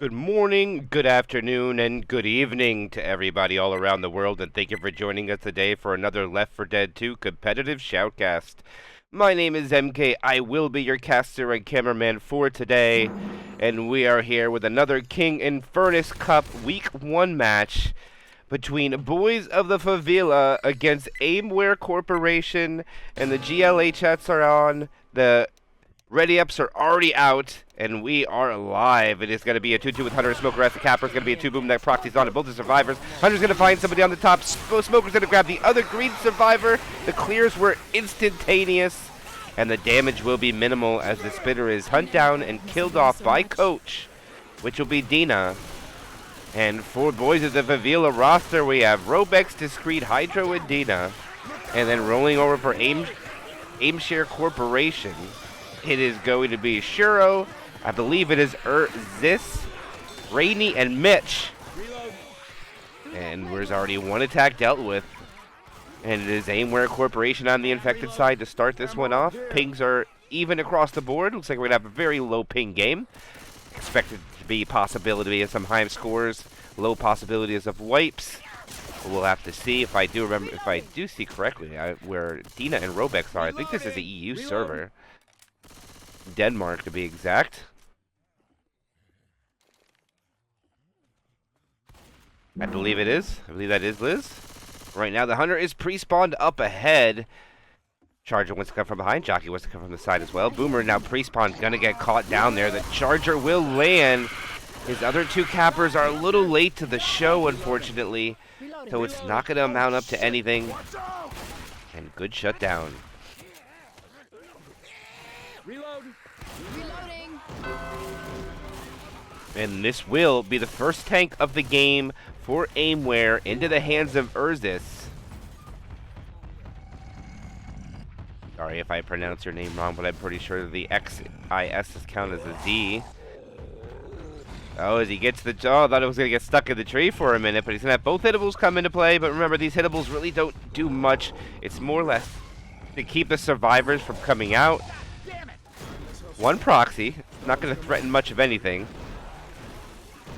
Good morning, good afternoon, and good evening to everybody all around the world, and thank you for joining us today for another Left 4 Dead 2 competitive shoutcast. My name is MK, I will be your caster and cameraman for today, and we are here with another King Infernus Cup Week 1 match between Boyz of the Favela against Aimware Corporation, and the GLA chats are on, the ready-ups are already out, and we are live. It is going to be a 2-2 with Hunter and Smoker as the capper. It's going to be a 2-boom that proxies on to both the survivors. Hunter's going to find somebody on the top. Smoker's going to grab the other green survivor. The clears were instantaneous, and the damage will be minimal as the spitter is hunt down and killed off by Coach, which will be Dina. And for Boyz of the Favela roster, we have Robex, Discreet, Hydro, and Dina. And then rolling over for Aimshare Corporation, it is going to be Shuro, I believe it is Zis, Rainy, and Mitch. And there's already one attack dealt with. And it is Aimware Corporation on the infected side to start this one off. Pings are even across the board. Looks like we're going to have a very low ping game. Expected to be possibility of some high scores, low possibilities of wipes. We'll have to see if I do see correctly where Dina and Robex are. I think this is the EU server. Denmark, to be exact. I believe it is. I believe that is Liz. Right now, the Hunter is pre-spawned up ahead. Charger wants to come from behind. Jockey wants to come from the side as well. Boomer now pre-spawned, gonna get caught down there. The Charger will land. His other two cappers are a little late to the show, unfortunately. So it's not gonna amount up to anything. And good shutdown. Reloading. And this will be the first tank of the game for Aimware into the hands of Zis. Sorry if I pronounce your name wrong, but I'm pretty sure the XIS is counted as a Z. Oh, as he gets the... Oh, I thought it was going to get stuck in the tree for a minute, but he's going to have both hittables come into play. But remember, these hittables really don't do much. It's more or less to keep the survivors from coming out. One proxy, not going to threaten much of anything.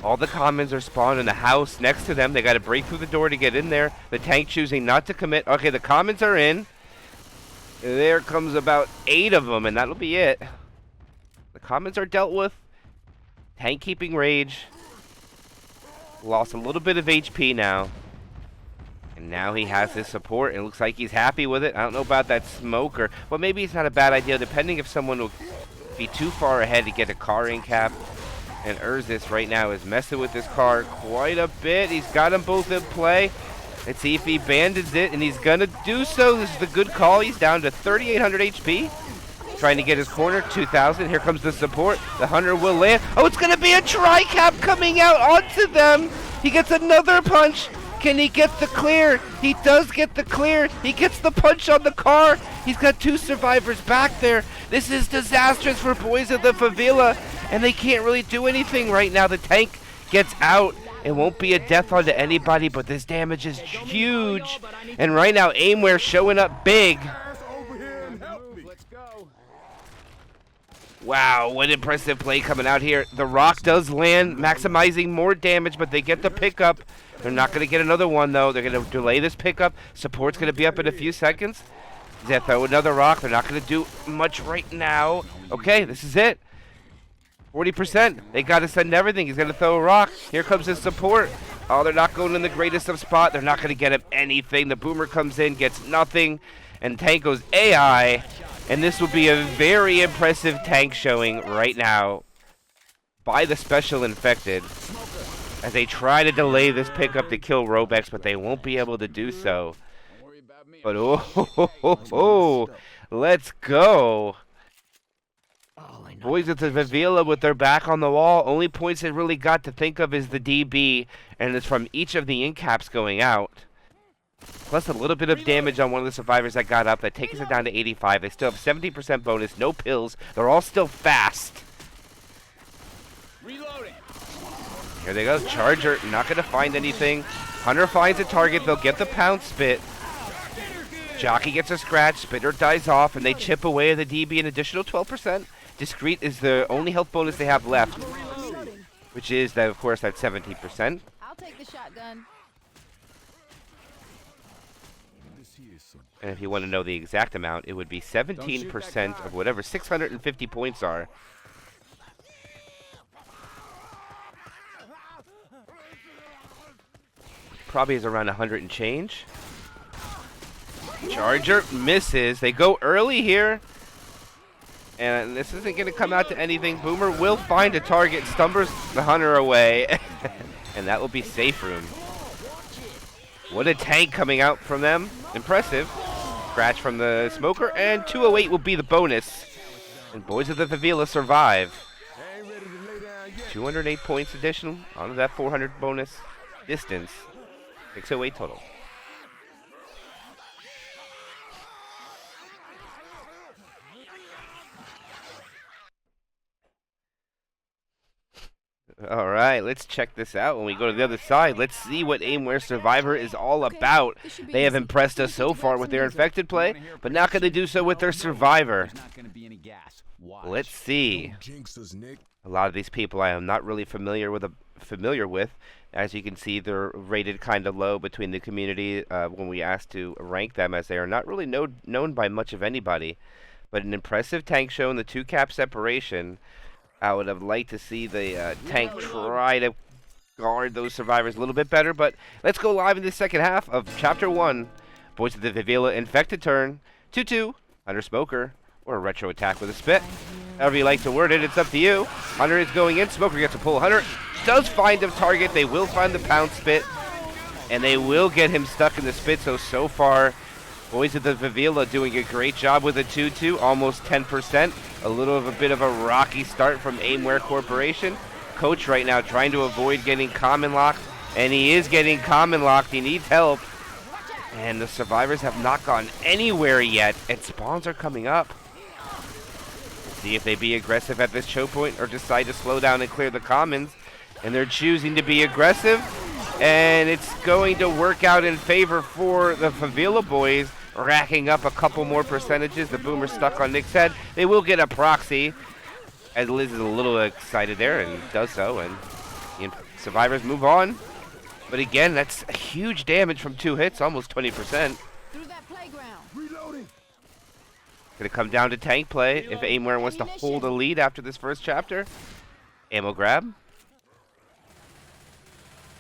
All the commons are spawned in the house next to them. They got to break through the door to get in there. The tank choosing not to commit. Okay, the commons are in. There comes about 8 of them, and that'll be it. The commons are dealt with. Tank keeping rage. Lost a little bit of HP now. And now he has his support. It looks like he's happy with it. I don't know about that smoker. Well, maybe it's not a bad idea, depending if someone will be too far ahead to get a car in cap. And Zis right now is messing with this car quite a bit. He's got them both in play. Let's see if he bandits it, and he's going to do so. This is the good call. He's down to 3,800 HP. Trying to get his corner, 2,000. Here comes the support. The Hunter will land. Oh, it's going to be a tri-cap coming out onto them. He gets another punch. Can he get the clear? He does get the clear. He gets the punch on the car. He's got 2 survivors back there. This is disastrous for Boyz of the Favela, and they can't really do anything right now. The tank gets out. It won't be a death onto anybody, but this damage is huge. And right now, Aimware showing up big. Wow, what impressive play coming out here. The rock does land, maximizing more damage, but they get the pickup. They're not going to get another one, though. They're going to delay this pickup. Support's going to be up in a few seconds. They throw another rock. They're not going to do much right now. Okay, this is it. 40%. They got to send everything. He's going to throw a rock. Here comes his support. Oh, they're not going in the greatest of spot. They're not going to get him anything. The Boomer comes in, gets nothing, and tank goes AI. And this will be a very impressive tank showing right now by the Special Infected as they try to delay this pickup to kill Robex, but they won't be able to do so. But oh, let's go. Boyz of the Favela with their back on the wall. Only points they really got to think of is the DB, and it's from each of the incaps going out. Plus a little bit of damage on one of the survivors that got up. That takes it down to 85. They still have 70% bonus, no pills. They're all still fast. Reloading. Here they go. Charger, not going to find anything. Hunter finds a target. They'll get the pound spit. Jockey gets a scratch. Spitter dies off, and they chip away at the DB an additional 12%. Discreet is the only health bonus they have left. which is, that, of course, at 17%. I'll take the shotgun. And if you want to know the exact amount, it would be 17% of whatever 650 points are. Probably is around 100 and change. Charger misses. They go early here. And this isn't going to come out to anything. Boomer will find a target, stumbers the hunter away. And that will be safe room. What a tank coming out from them. Impressive. Scratch from the smoker, and 208 will be the bonus. And Boyz of the Favela survive. 208 points additional on that 400 bonus distance. 608 total. All right, let's check this out. When we go to the other side, let's see what Aimware Survivor is all about. They have impressed us so far with their infected play, but not going to do so with their Survivor. Let's see. A lot of these people I am not really familiar with. As you can see, they're rated kind of low between the community when we asked to rank them, as they are not really known by much of anybody. But an impressive tank show in the 2-cap separation. I would have liked to see the tank try to guard those survivors a little bit better, but let's go live in the second half of Chapter 1. Boyz of the Favela infected turn, 2-2, Hunter Smoker, or a retro attack with a spit. However you like to word it, it's up to you. Hunter is going in, Smoker gets a pull. Hunter does find a target, they will find the pound spit, and they will get him stuck in the spit, so far, Boyz of the Favela doing a great job with a 2-2, almost 10%. A little of a bit of a rocky start from Aimware Corporation. Coach right now trying to avoid getting common locked, and he is getting common locked. He needs help. And the survivors have not gone anywhere yet, and spawns are coming up. Let's see if they be aggressive at this choke point or decide to slow down and clear the commons. And they're choosing to be aggressive, and it's going to work out in favor for the Favela boys, racking up a couple more percentages. The Boomer stuck on Nick's head. They will get a proxy, as Liz is a little excited there and does so, and the survivors move on. But again, that's huge damage from 2 hits, almost 20%. Gonna come down to tank play if Aimware wants to hold a lead after this first chapter. Ammo grab.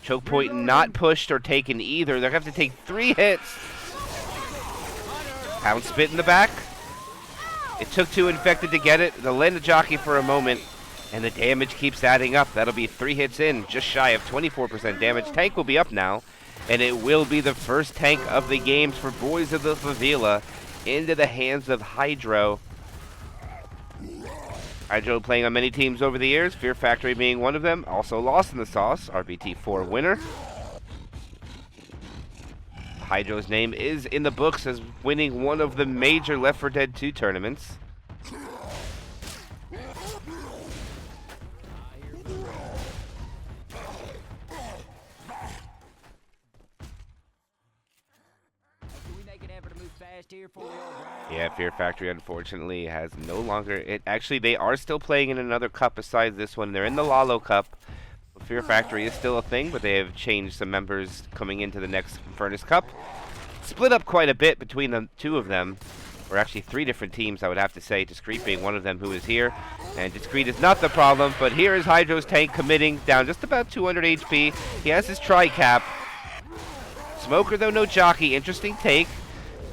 Choke point not pushed or taken either. They're going to have to take 3 hits. Pound spit in the back. It took 2 infected to get it. They'll land the jockey for a moment, and the damage keeps adding up. That'll be 3 hits in, just shy of 24% damage. Tank will be up now, and it will be the first tank of the games for Boyz of the Favela into the hands of Hydro. Hydro playing on many teams over the years, Fear Factory being one of them. Also lost in the sauce, RBT4 winner. Hydro's name is in the books as winning one of the major Left 4 Dead 2 tournaments. Yeah, Fear Factory unfortunately has no longer it. Actually, they are still playing in another cup besides this one. They're in the Lalo Cup. Fear Factory is still a thing, but they have changed some members coming into the next Infernus Cup. Split up quite a bit between the 2 of them. Or actually 3 different teams, I would have to say. Discreet being one of them who is here. And Discreet is not the problem, but here is Hydro's tank committing down just about 200 HP. He has his tri-cap. Smoker, though, no jockey. Interesting take.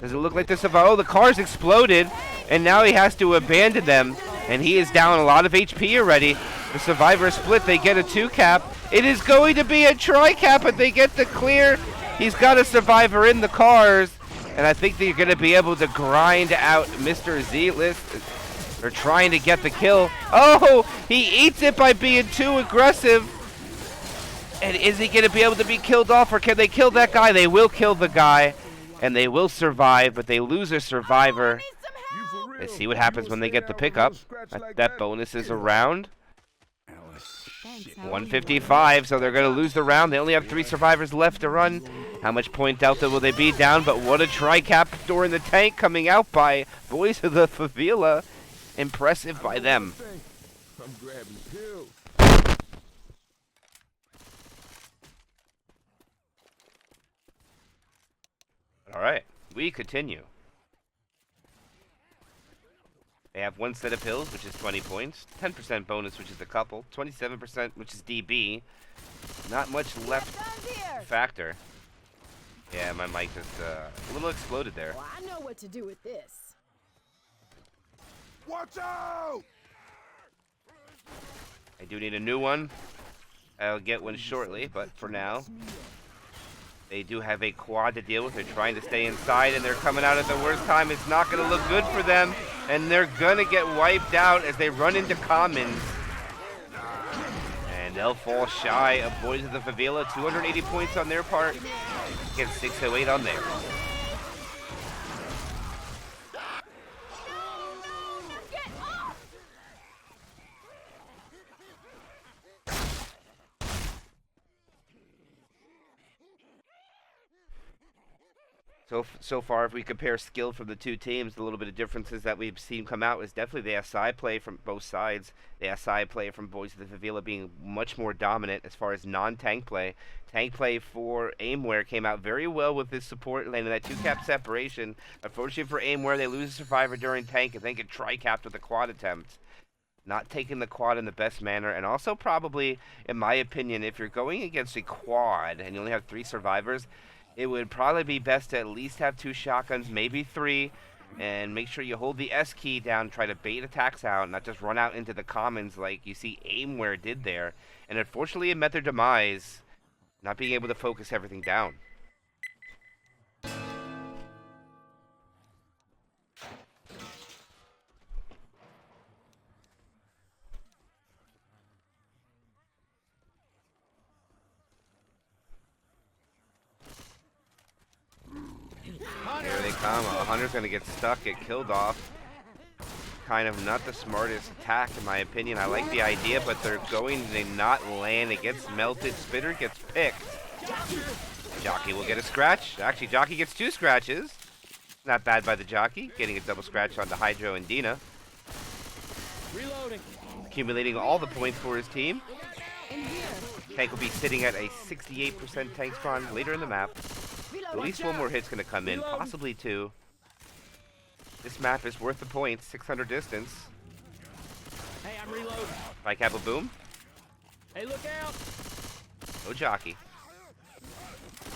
Does it look like this? Oh, the car's exploded, and now he has to abandon them, and he is down a lot of HP already. The survivor split, they get a 2-cap. It is going to be a tri-cap, but they get the clear. He's got a survivor in the cars, and I think they're going to be able to grind out Mr. Z-List. They're trying to get the kill. Oh, he eats it by being too aggressive. And is he going to be able to be killed off, or can they kill that guy? They will kill the guy. And they will survive, but they lose a survivor. Let's see what happens when they get the pickup. That bonus is around 155, so they're going to lose the round. They only have 3 survivors left to run. How much point delta will they be down? But what a tri-cap door in the tank coming out by Boyz of the Favela. Impressive by them. Alright, we continue. They have one set of pills, which is 20 points. 10% bonus, which is a couple. 27%, which is DB. Not much left to factor. Yeah, my mic just a little exploded there. Well, I know what to do with this. Watch out! I do need a new one. I'll get one shortly, but for now, they do have a quad to deal with. They're trying to stay inside, and they're coming out at the worst time. It's not going to look good for them, and they're going to get wiped out as they run into commons. And they'll fall shy of Boyz of the Favela. 280 points on their part. Get 608 on theirs. So far, if we compare skill from the two teams, the little bit of differences that we've seen come out is definitely the SI play from both sides. The SI play from Boyz of the Favela being much more dominant as far as non-tank play. Tank play for Aimware came out very well with this support, landing that 2-cap separation. Unfortunately for Aimware, they lose a survivor during tank and then get tri-capped with a quad attempt. Not taking the quad in the best manner, and also probably, in my opinion, if you're going against a quad and you only have 3 survivors, it would probably be best to at least have 2 shotguns, maybe 3, and make sure you hold the S key down, try to bait attacks out, not just run out into the commons like you see Aimware did there. And unfortunately, it met their demise, not being able to focus everything down. Here they come. A Hunter's going to get stuck, get killed off. Kind of not the smartest attack, in my opinion. I like the idea, but they're going to not land. It gets melted. Spitter gets picked. Jockey will get a scratch. Actually, Jockey gets 2 scratches. Not bad by the Jockey. Getting a double scratch onto Hydro and Dina. Reloading. Accumulating all the points for his team. Tank will be sitting at a 68% tank spawn later in the map. At least one more hit's going to come in, possibly 2. This map is worth the points. 600 distance. Hey, I'm reloading. Tri-cap a boom. Hey, look out! No Jockey.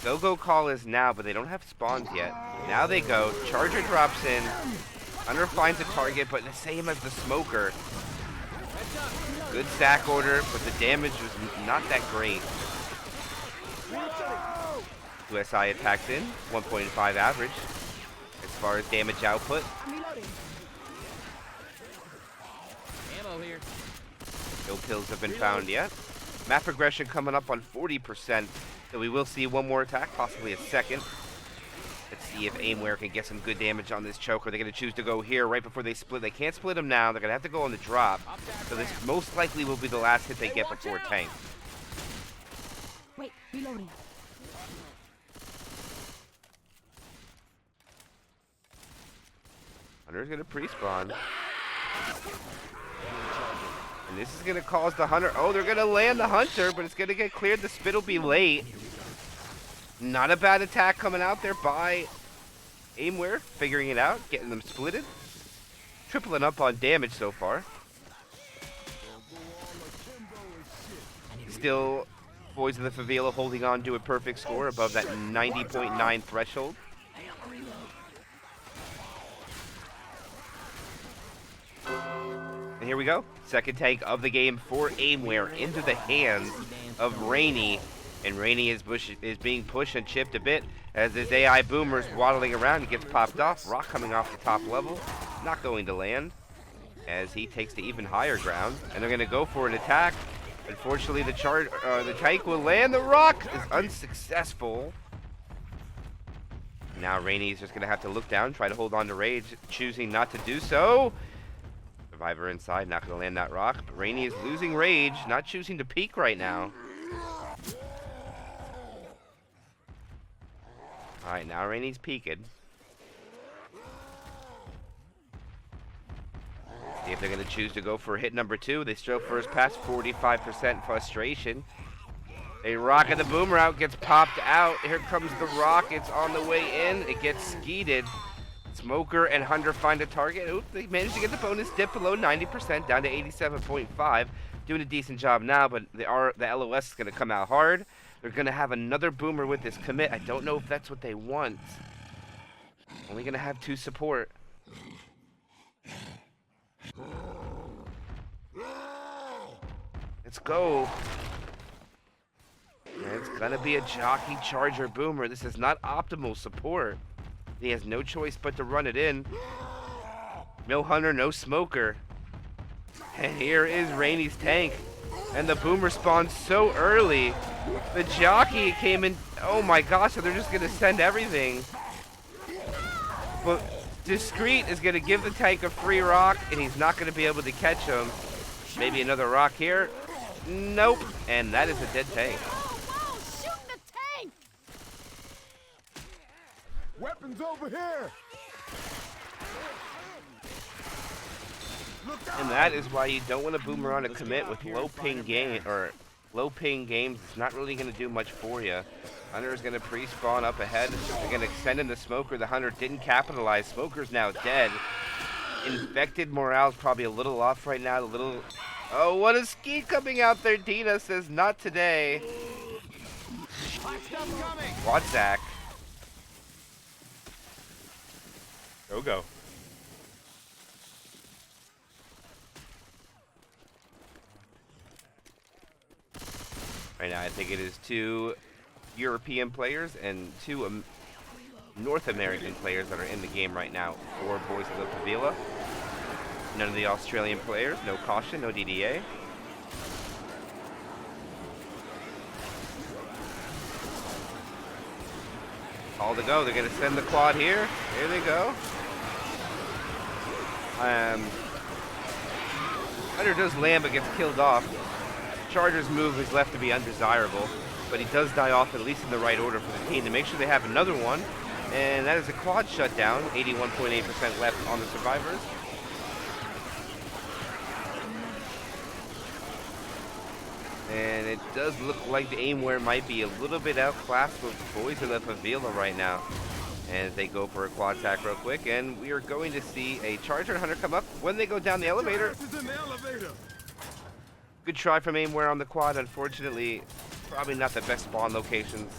Go-Go call is now, but they don't have spawns yet. Now they go. Charger drops in. Hunter finds a target, but the same as the Smoker. Good stack order, but the damage was not that great. 2 SI attacks in, 1.5 average as far as damage output. Ammo here. No pills have been found yet. Map progression coming up on 40%, so we will see one more attack, possibly a second. Let's see if Aimware can get some good damage on this choker. They're going to choose to go here right before they split. They can't split him now. They're going to have to go on the drop. So this most likely will be the last hit they get before tank. Wait, reloading. Hunter's going to pre-spawn. And this is going to cause the Hunter... Oh, they're going to land the Hunter, but it's going to get cleared. The spit will be late. Not a bad attack coming out there by Aimware. Figuring it out, getting them splitted. Tripling up on damage so far. Still, Boyz of the Favela holding on to a perfect score above that 90.9 threshold. And here we go. Second tank of the game for Aimware into the hands of Rainy. And Rainy is being pushed and chipped a bit as his AI Boomer's waddling around. He gets popped off. Rock coming off the top level. Not going to land as he takes the even higher ground. And they're going to go for an attack. Unfortunately, the tank will land. The Rock is unsuccessful. Now Rainy's just going to have to look down, try to hold on to Rage, choosing not to do so. Survivor inside, not going to land that Rock. But Rainy is losing Rage, not choosing to peek right now. Alright, now Rainy's peeked. See if they're going to choose to go for hit number 2. They stroke first pass, 45% frustration. A rocket the boomer out gets popped out. Here comes the rock. It's on the way in. It gets skeeted. Smoker and Hunter find a target. Oop, they managed to get the bonus dip below 90%, down to 87.5. Doing a decent job now, but the LOS is going to come out hard. They're going to have another boomer with this commit. I don't know if that's what they want. Only going to have 2 support. Let's go. And it's going to be a jockey charger boomer. This is not optimal support. He has no choice but to run it in. No Hunter, no Smoker. And here is Rainy's tank. And the boomer spawned so early. The jockey came in. Oh my gosh, so they're just going to send everything. But Discreet is going to give the tank a free rock, and he's not going to be able to catch him. Maybe another rock here. Nope. And that is a dead tank. Whoa, shoot the tank! Weapons over here! And that is why you don't want to boomer on a commit with low ping games. It's not really going to do much for you. Hunter is going to pre-spawn up ahead. They're going to extend in the Smoker. The Hunter didn't capitalize. Smoker's now dead. Infected morale's probably a little off right now. Oh, what a ski coming out there. Dina says, not today. Wadzak. Go. Right now, I think it is 2 European players and 2 North American players that are in the game right now for Boyz of the Favela. None of the Australian players, no caution, no DDA. All to go. They're going to send the quad here. Here they go. Hunter does land but gets killed off. Charger's move is left to be undesirable, but he does die off at least in the right order for the team to make sure they have another one. And that is a quad shutdown. 81.8% left on the survivors. And it does look like the Aimware might be a little bit outclassed with Boyz of the Favela right now. And they go for a quad attack real quick, and we are going to see a Charger and Hunter come up when they go down the elevator. Good try from Aimware on the quad. Unfortunately, probably not the best spawn locations.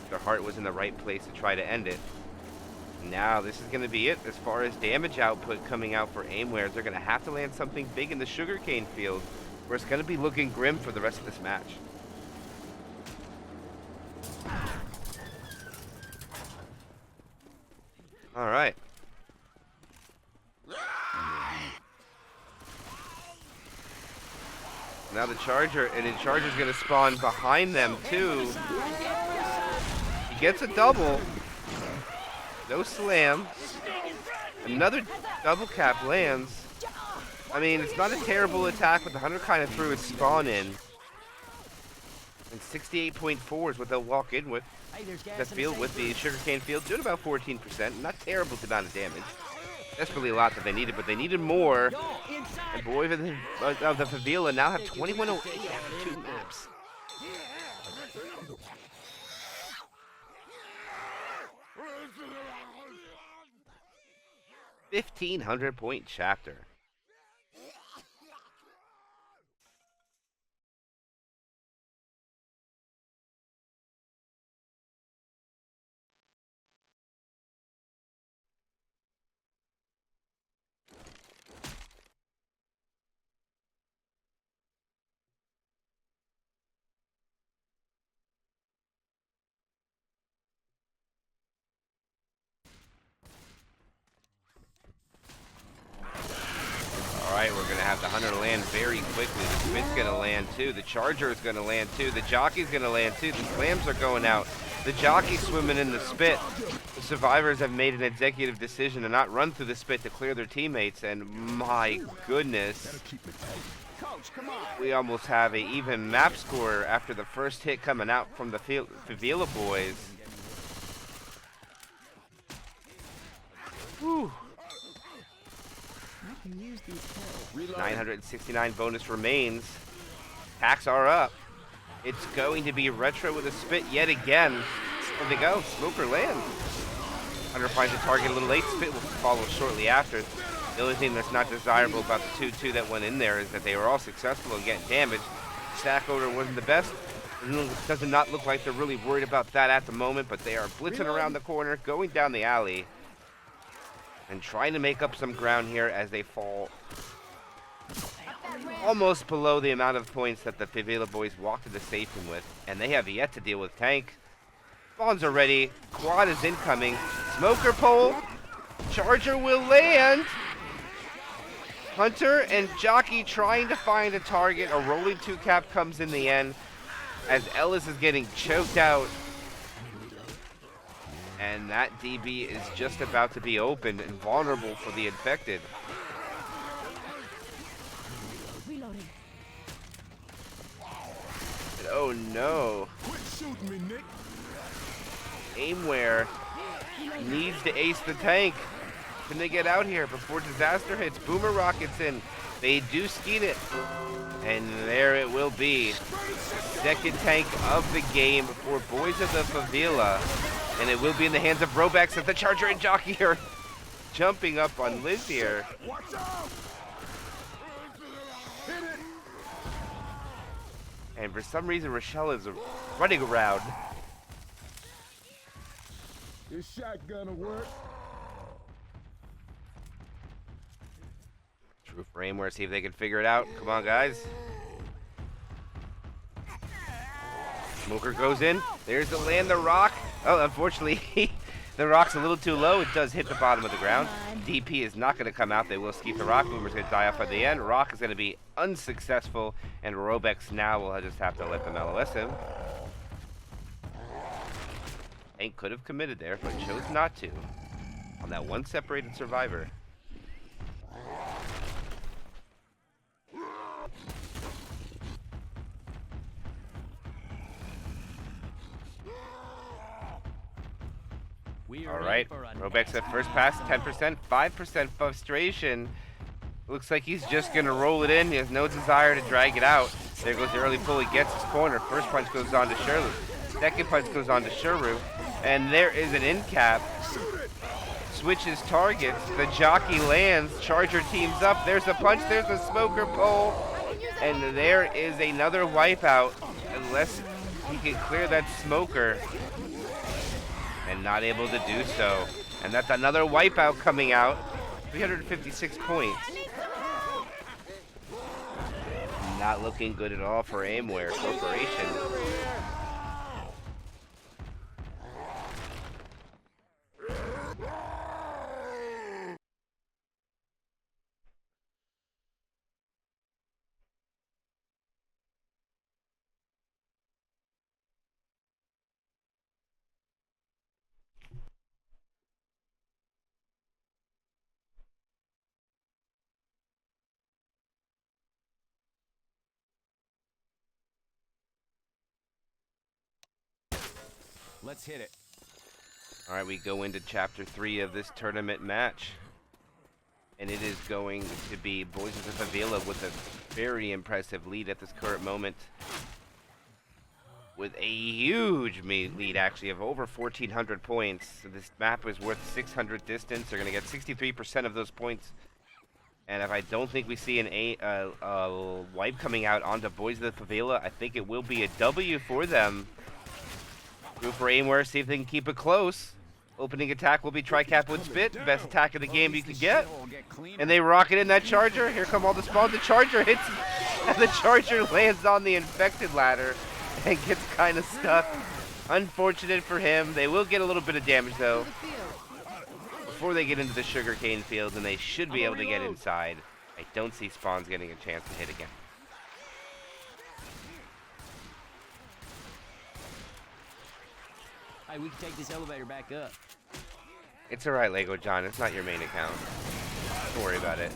Their heart was in the right place to try to end it. Now, this is going to be it as far as damage output coming out for Aimware. They're going to have to land something big in the sugarcane field, where it's going to be looking grim for the rest of this match. All right. Now the Charger, and the Charger's going to spawn behind them too. He gets a double. No slam. Another double cap lands. I mean, it's not a terrible attack, but the Hunter kind of threw his spawn in. And 68.4 is what they'll walk in with. The field with the sugarcane field, doing about 14%. Not terrible amount of damage. Desperately a lot that they needed, but they needed more. And Boyz of the Favela now have 2108 after 2 maps. $1,500-point chapter. Alright, we're going to have the Hunter land very quickly. The Smith's going to land too. The Charger is going to land too. The Jockey's going to land too. The slams are going out. The Jockey's swimming in the spit. The survivors have made an executive decision to not run through the spit to clear their teammates. And my goodness. We almost have an even map score after the first hit coming out from the Favela boys. Whew. 969 bonus remains. Attacks are up. It's going to be Retro with a spit yet again. Where'd they go? Smoker lands. Hunter finds a target a little late. Spit will follow shortly after. The only thing that's not desirable about the 2-2 that went in there is that they were all successful in getting damage. Stack order wasn't the best. It does not look like they're really worried about that at the moment, but they are blitzing around the corner, going down the alley, and trying to make up some ground here as they fall almost below the amount of points that the Favela Boyz walked to the safe room with, and they have yet to deal with tank. Spawns are ready. Quad is incoming. Smoker pole. Charger will land. Hunter and Jockey trying to find a target. A rolling 2-cap comes in the end as Ellis is getting choked out. And that DB is just about to be opened and vulnerable for the infected. Reloading. And oh no. Quit shooting me, Nick. Aimware needs to ace the tank. Can they get out here before disaster hits? Boomer rockets in. They do skeet it. And there it will be. Second tank of the game for Boyz of the Favela. And it will be in the hands of Robex as the Charger and Jockey are jumping up on Liz here. Watch out! Hit it! And for some reason, Rochelle is running around. This shotgun will work. True for Aimware, see if they can figure it out. Come on, guys. Smoker goes in. There's the land, the rock. Oh, unfortunately, the rock's a little too low. It does hit the bottom of the ground. DP is not going to come out. They will skeet the rock. Boomer's going to die off at the end. Rock is going to be unsuccessful, and Robex now will just have to let them LOS him. Hank could have committed there, but chose not to on that one separated survivor. All right, Robex at first pass, 10%, 5% frustration. Looks like he's just gonna roll it in. He has no desire to drag it out. There goes the early pull. He gets his corner. First punch goes on to Sherlu. Second punch goes on to Shuru. And there is an in cap. Switches targets. The Jockey lands. Charger teams up. There's a punch. There's a smoker pole. And there is another wipeout. Unless he can clear that smoker. And not able to do so. And that's another wipeout coming out. 356 points. Not looking good at all for Aimware Corporation. Let's hit it. All right, we go into chapter 3 of this tournament match. And it is going to be Boyz of the Favela with a very impressive lead at this current moment. With a huge lead, actually, of over 1,400 points. So this map is worth 600 distance. They're going to get 63% of those points. And if I don't think we see a wipe coming out onto Boyz of the Favela, I think it will be a W for them. Go for Aimware, see if they can keep it close. Opening attack will be Tri-Cap with Spit. Best attack of the game you could get. And they rocket in that Charger. Here come all the spawns. The Charger hits, and the Charger lands on the infected ladder and gets kind of stuck. Unfortunate for him. They will get a little bit of damage, though, before they get into the sugarcane field, and they should be able to get inside. I don't see spawns getting a chance to hit again. Hey, we can take this elevator back up. It's alright, Lego John. It's not your main account. Don't worry about it.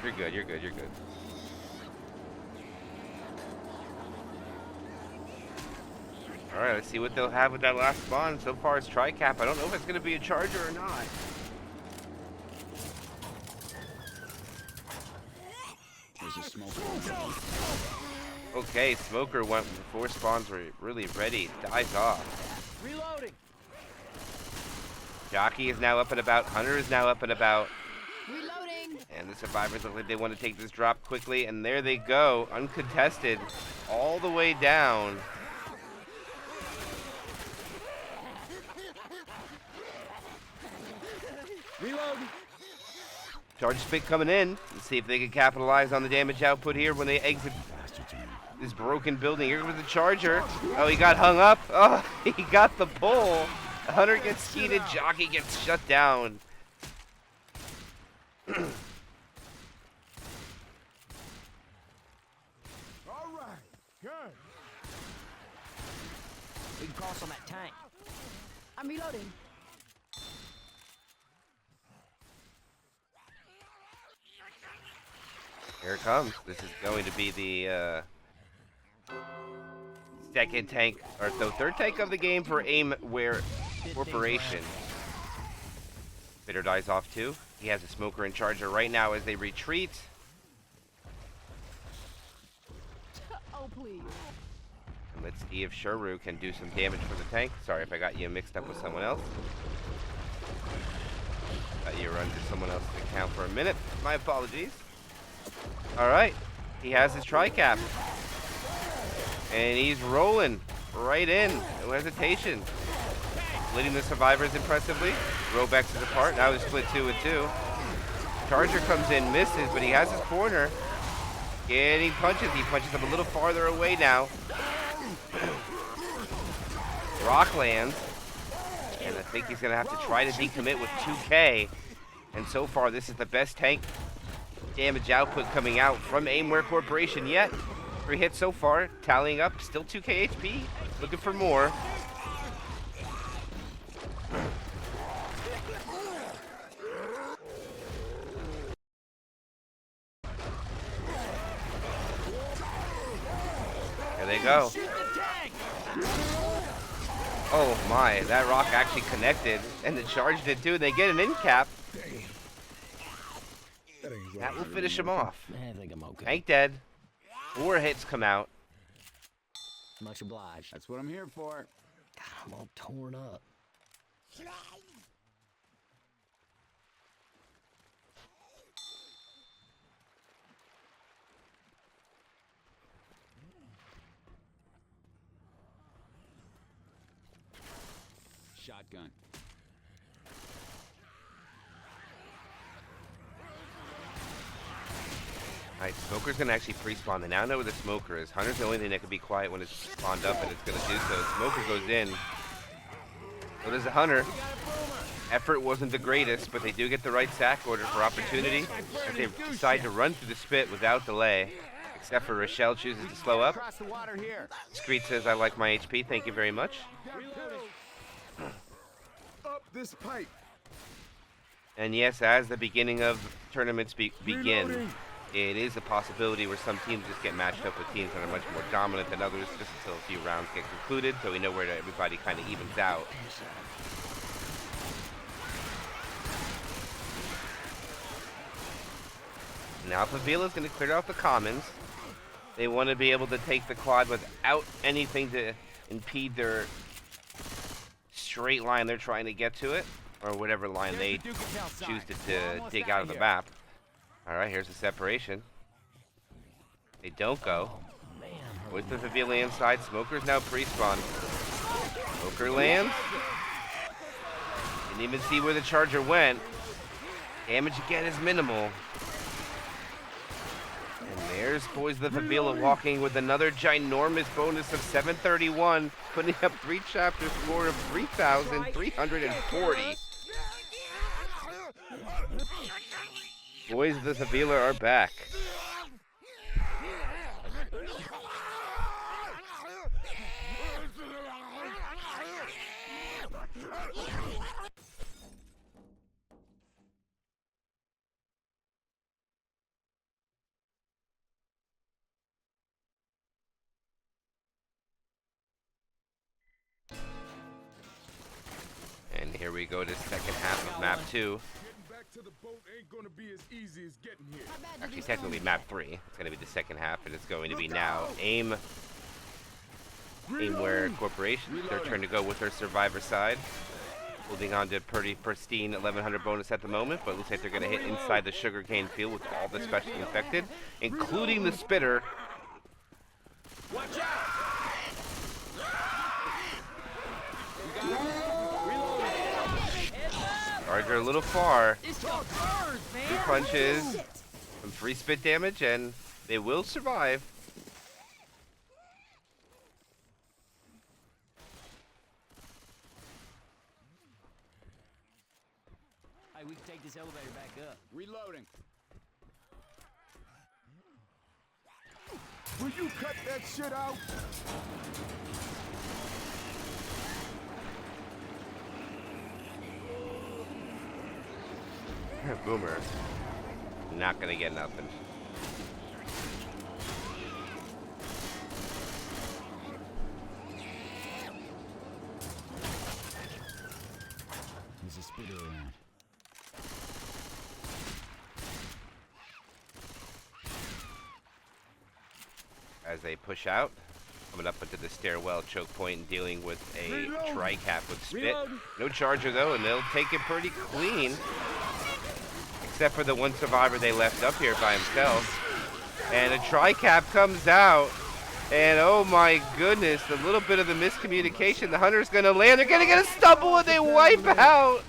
You're good, you're good, you're good. Alright, let's see what they'll have with that last spawn. So far, it's Tri-Cap. I don't know if it's going to be a Charger or not. Okay, Smoker went before spawns were really ready. Dies off. Reloading. Jockey is now up and about. Hunter is now up and about. Reloading. And the survivors look like they want to take this drop quickly. And there they go. Uncontested. All the way down. Reloading. Charge spit coming in. Let's see if they can capitalize on the damage output here when they exit this broken building. Here comes the charger. Oh, he got hung up. Oh, he got the pull. Hunter gets skeeted. Jockey gets shut down. All right, good. We can cross on that tank. I'm reloading. Here it comes. This is going to be the second tank, or no, third tank of the game for Aimware Corporation. Bitter dies off too. He has a smoker and charger right now as they retreat. Oh, please. And let's see if Shuru can do some damage for the tank. Sorry if I got you mixed up with someone else. Got you run to someone else's account for a minute. My apologies. Alright, he has his tri-cap. And he's rolling right in, no hesitation. Leading the survivors impressively. Robex is apart, now he's split 2 and 2. Charger comes in, misses, but he has his corner. Getting punches, he punches him a little farther away now. Rock lands. And I think he's going to have to try to decommit with 2K. And so far, this is the best tank damage output coming out from Aimware Corporation yet. 3 hits so far, tallying up, still 2k HP, looking for more. There they go. Oh my, that rock actually connected, and the charge did too. They get an in cap. That will finish him off. I think I'm okay. Tank dead. 4 hits come out. Much obliged. That's what I'm here for. God, I'm all torn up. Shotgun. Alright, Smoker's gonna actually pre-spawn. They now know where the Smoker is. Hunter's the only thing that can be quiet when it's spawned up, and it's gonna do so. Smoker goes in. So does the Hunter. Effort wasn't the greatest, but they do get the right sack order for opportunity. If they decide to run through the spit without delay, except for Rochelle chooses to slow up. Across the water here. Screech says, I like my HP, thank you very much. Up this pipe. And yes, as the beginning of tournaments begin, Reloading. it is a possibility where some teams just get matched up with teams that are much more dominant than others, just until a few rounds get concluded, so we know where everybody kind of evens out. Now Favela's going to clear out the commons. They want to be able to take the quad without anything to impede their straight line they're trying to get to it, or whatever line they choose to dig out of the map. Alright, here's the separation. They don't go. With the Favela inside, Smoker's now pre-spawned. Smoker lands. Didn't even see where the charger went. Damage again is minimal. And there's Boyz the Favela walking with another ginormous bonus of 731, putting up 3 chapter score of 3,340. Boyz the Favela are back. And here we go to second half of map 2. Get to the boat ain't gonna be as easy as getting here. How bad did Actually, these technically storms map get? 3. It's going to be the second half, and it's going to be Look now out! Aimware Corporation. Their Reloading. turn to go with their survivor side. Holding on to a pretty pristine 1100 bonus at the moment, but it looks like they're going to hit inside the sugarcane field with all the special infected, including the spitter. Watch out! You got it? Reloading. Charger a little far. This stuff burns, 2 man. punches, some free spit damage, and they will survive. Hey, we can take this elevator back up. Reloading. Will you cut that shit out? Boomer. Not gonna get nothing. There's a spitter around. As they push out, coming up into the stairwell choke point and dealing with a tri-cap with spit. Reload. No charger though, and they'll take it pretty clean. Except for the one survivor they left up here by himself. And a tri-cap comes out. And oh my goodness, a little bit of the miscommunication. The hunter's gonna land. They're gonna get a stumble and they wipe out.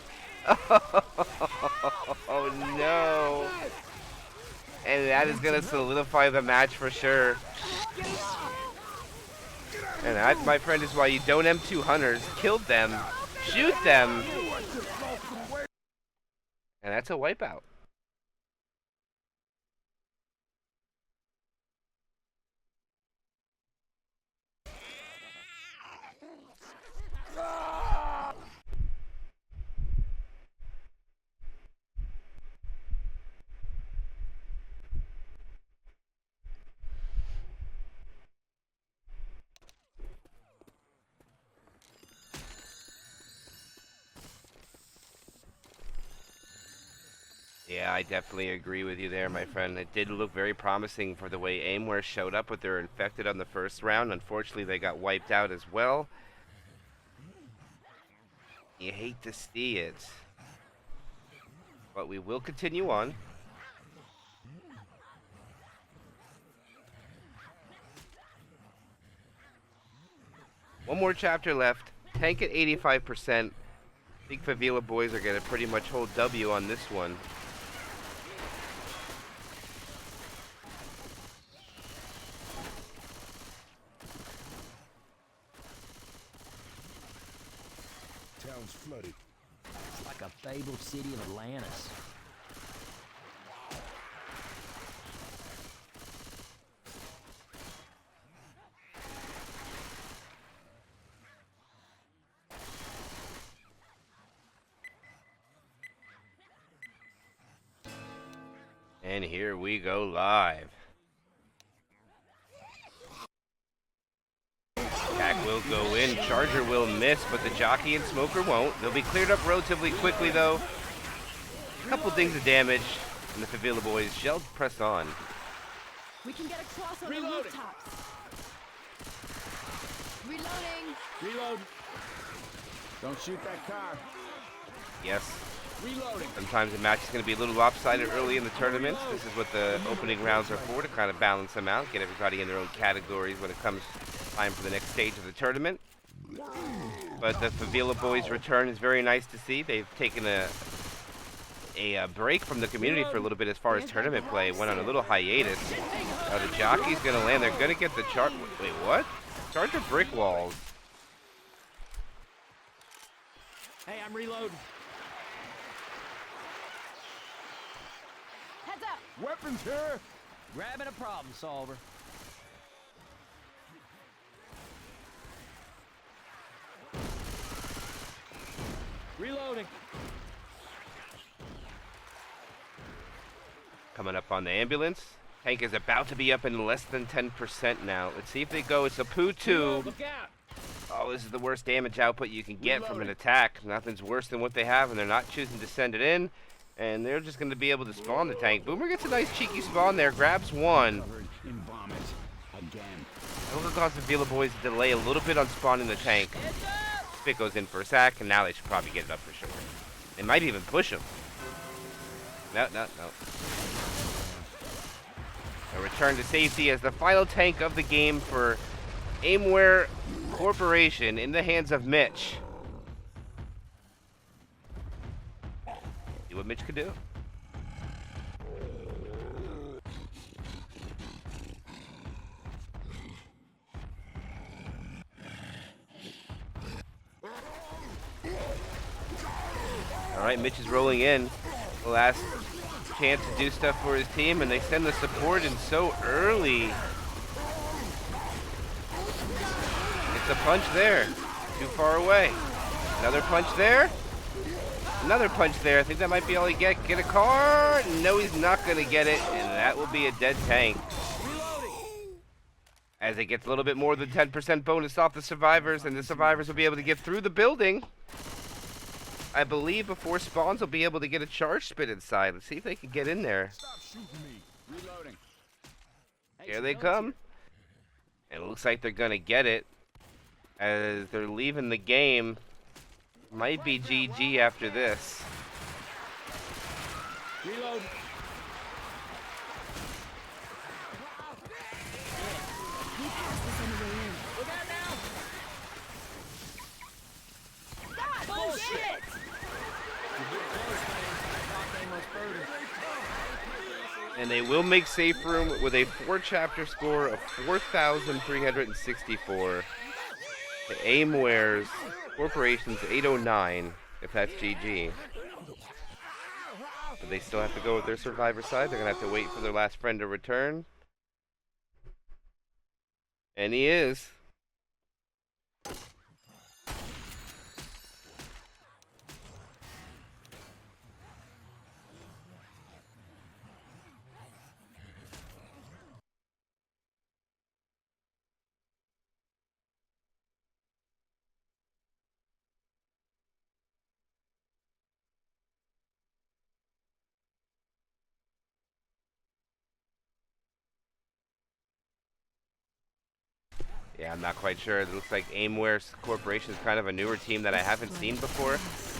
Oh no. And that is gonna solidify the match for sure. And that, my friend, is why you don't M2 hunters. Kill them. Shoot them. And that's a wipeout. Yeah, I definitely agree with you there, my friend. It did look very promising for the way Aimware showed up with their infected on the first round. Unfortunately, they got wiped out as well. You hate to see it. But we will continue on. One more chapter left. Tank at 85%. I think Favela boys are going to pretty much hold W on this one. Town's flooded. It's like a fabled city of Atlantis. And here we go live. Attack will go in, Charger will miss, but the Jockey and Smoker won't. They'll be cleared up relatively quickly though. A couple things of damage, and the Favela boys shall press on. We can get across on the Reloading. rooftops. Reloading. Reload. Don't shoot that car. Yes, Reloading. sometimes the match is going to be a little lopsided early in the tournament. This is what the opening rounds are for, to kind of balance them out, get everybody in their own categories when it comes time for the next stage of the tournament. But the Favela boys' return is very nice to see. They've taken a break from the community for a little bit as far as tournament play. Went on a little hiatus. The Jockey's going to land. They're going to get the chart. Wait, what? Charger brick walls. Hey, I'm reloading. Heads up. Weapons here. Grabbing a problem solver. Reloading. Coming up on the ambulance. Tank is about to be up in less than 10% now. Let's see if they go. It's a poo 2. Look out. Oh, this is the worst damage output you can get from an attack. Nothing's worse than what they have, and they're not choosing to send it in. And they're just going to be able to spawn the tank. Boomer gets a nice cheeky spawn there, grabs one. Covered in vomit. Again. That will cause the Favela boys to delay a little bit on spawning the tank. Spit goes in for a sack, and now they should probably get it up for sure. They might even push him. No. A return to safety as the final tank of the game for Aimware Corporation in the hands of Mitch. See what Mitch could do. All right, Mitch is rolling in. The last chance to do stuff for his team, and they send the support in so early. It's a punch there. Too far away. Another punch there. Another punch there. I think that might be all he get. Get a car. No, he's not going to get it, and that will be a dead tank. As it gets a little bit more than 10% bonus off the survivors, and the survivors will be able to get through the building. I believe before spawns will be able to get a charge spit inside. Let's see if they can get in there. Stop shooting me. Reloading. Here they come. And it looks like they're going to get it. As they're leaving the game. Might be GG after this. Reload. We passed this on the way in. Look out now. Stop! Bullshit! And they will make safe room with a 4-chapter score of 4,364. The Aimware's Corporation's 809, if that's GG. But they still have to go with their survivor side. They're going to have to wait for their last friend to return. And he is. Yeah, I'm not quite sure. It looks like Aimware Corporation is kind of a newer team that I haven't seen before.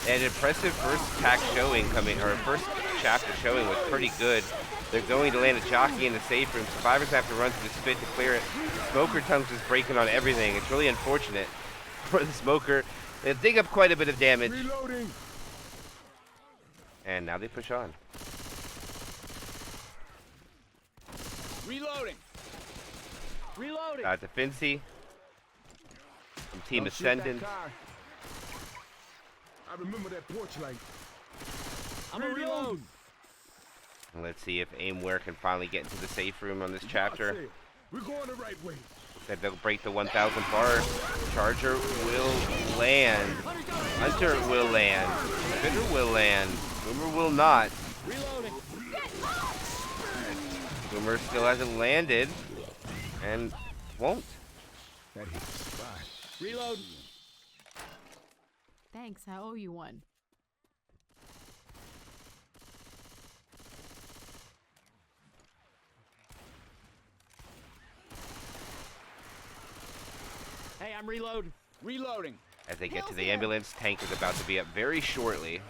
An impressive first pack showing first chapter showing was pretty good. They're going to land a jockey in the safe room. Survivors have to run through the spit to clear it. Smoker tongues is breaking on everything. It's really unfortunate for the Smoker. They dig up quite a bit of damage. Reloading. And now they push on. Reloading. Reloading. To Fincy from Team Don't shoot that Ascendant. car. I remember that porch light. I'm gonna reload. And let's see if Aimware can finally get into the safe room on this chapter. We're going the right way. That they'll break the 1,000 bar. Charger will land. Hunter will land. Spitter will land. Boomer will not. Reloading. Boomer still hasn't landed. And won't. That hit the spot. Reload. Thanks, I owe you one. Hey, I'm reloading. Reloading. As they get to the ambulance, tank is about to be up very shortly.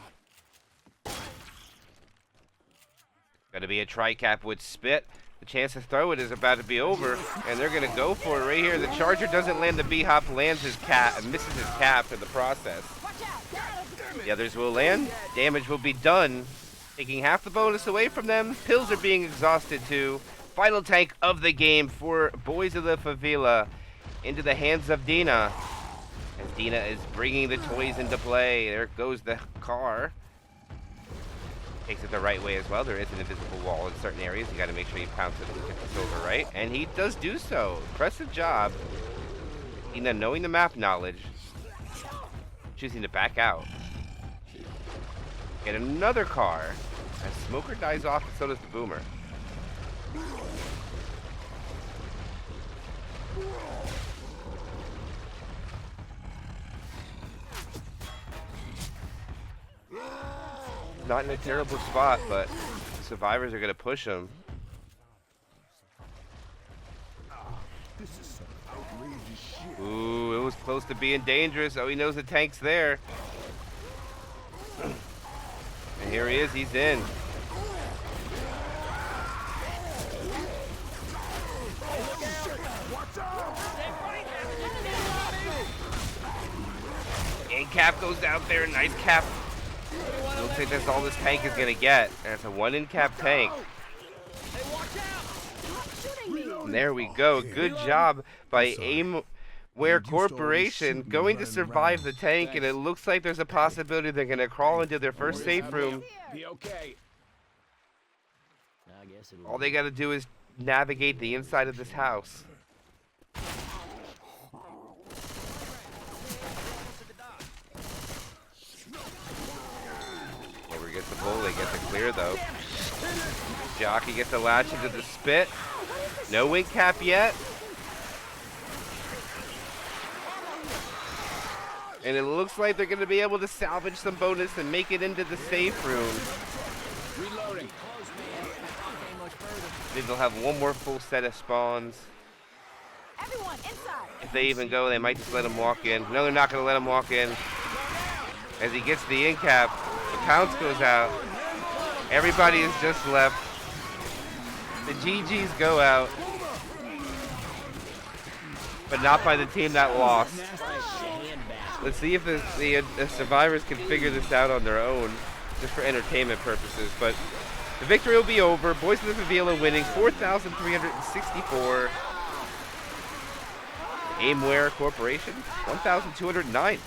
Gonna be a tri-cap with spit. The chance to throw it is about to be over, and they're gonna go for it right here. The Charger doesn't land the B-hop, lands his cap, and misses his cap in the process. The others will land. Damage will be done, taking half the bonus away from them. Pills are being exhausted too. Final tank of the game for Boyz of the Favela into the hands of Dina. As Dina is bringing the toys into play. There goes the car. Takes it the right way as well. There is an invisible wall in certain areas. You got to make sure you pounce it and get the silver right. And he does do so. Impressive job. Dina knowing the map knowledge. Choosing to back out. Get another car. As Smoker dies off, and so does the Boomer. not in a terrible spot, but survivors are going to push him. Ooh, it was close to being dangerous. Oh, he knows the tank's there. And here he is, he's in. And Cap goes out there, nice Cap. Looks like that's all this tank is gonna get. And it's a 1-in-Cap tank. And there we go. Good job by Aimware Corporation going to survive the tank, and it looks like there's a possibility they're gonna crawl into their first safe room. Be okay. I guess All they gotta do is navigate the inside of this house. Never gets the bully, gets it clear though. Jockey gets the latch into the spit. No wing cap yet. And it looks like they're going to be able to salvage some bonus and make it into the safe room. Reloading. Maybe they'll have one more full set of spawns. Everyone inside. If they even go, they might just let him walk in. No, they're not going to let him walk in. As he gets the in cap, the pounce goes out. Everybody is just left. The GGs go out. But not by the team that lost. Let's see if the survivors can figure this out on their own, just for entertainment purposes. But the victory will be over. Boyz of the Favela winning 4,364. Aimware Corporation 1,209.